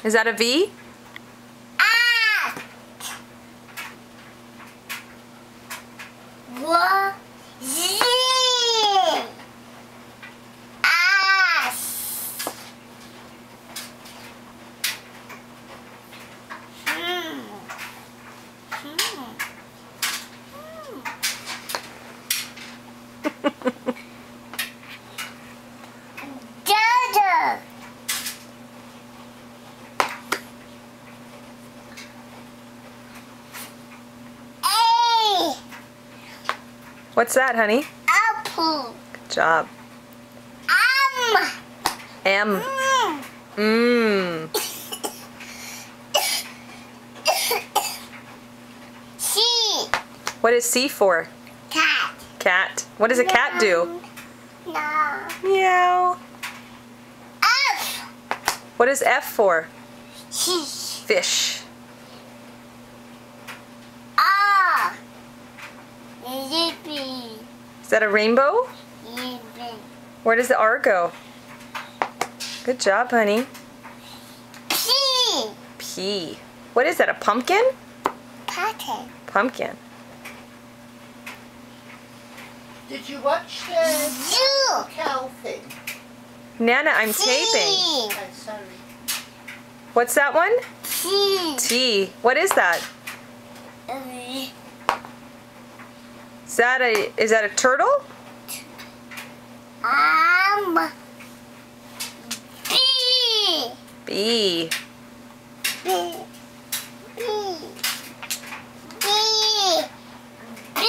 Is that a V? Ah! What? Z! Ass! Dada! A! What's that, honey? Apple! Good job. M. Mm. Mmm. C! What is C for? Cat! Cat. What does a cat do? No. Meow. F! What is F for? Fish! Fish. R! Yippee! Is that a rainbow? Yippee! Where does the R go? Good job, honey. P! P. What is that, a pumpkin? Pattern. Pumpkin. Did you watch the U! cow thing? Nana, I'm taping. T! Oh, sorry. What's that one? T! T. What is that? Is that a turtle? B! B. B! B! B! B!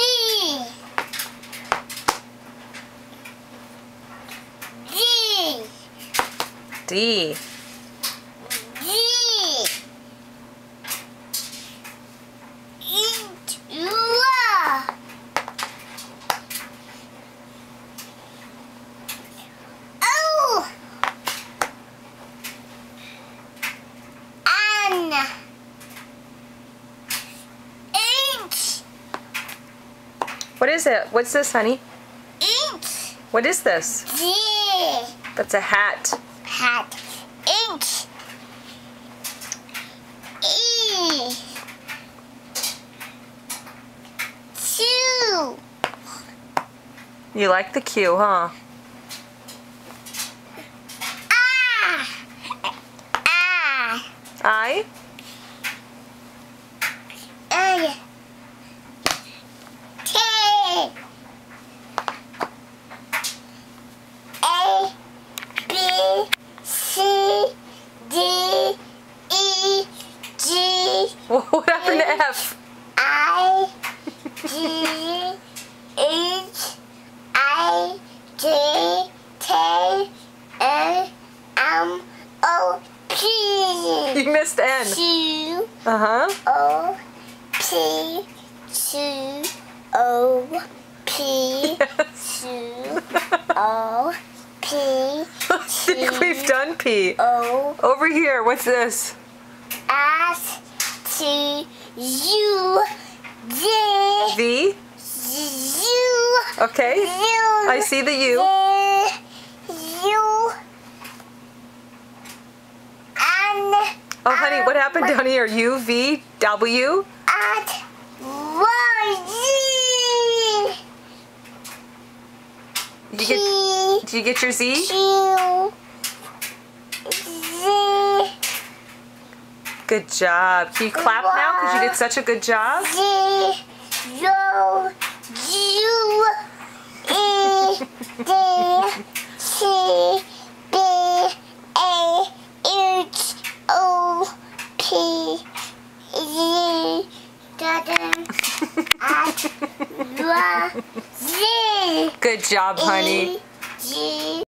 G! D. G! Eat! Oh! N! H! What is it? What's this, honey? H! What is this? G! That's a hat. Hat. H! E! Q! You like the Q, huh? Ah! Ah! I. A! T! A! B! C! D! E! G! What happened to F? I! G! H! I! J! K! L! M! O! P! You missed N. Q! Uh-huh. O! P! Q! O! P! Yes. Q! O! P! I think we've done P. O! Over here, what's this? S! T! U! J! V? U! Okay. U! I see the U. U! N! Oh, honey, what happened down here? U, V, W? At Y! Did you get your Z? Q! Z! Good job. Can you clap now because you did such a good job? Z! U! U! E! D! C! B! A! H! O! P! Z! At Y! Z! Good job, honey. E! G!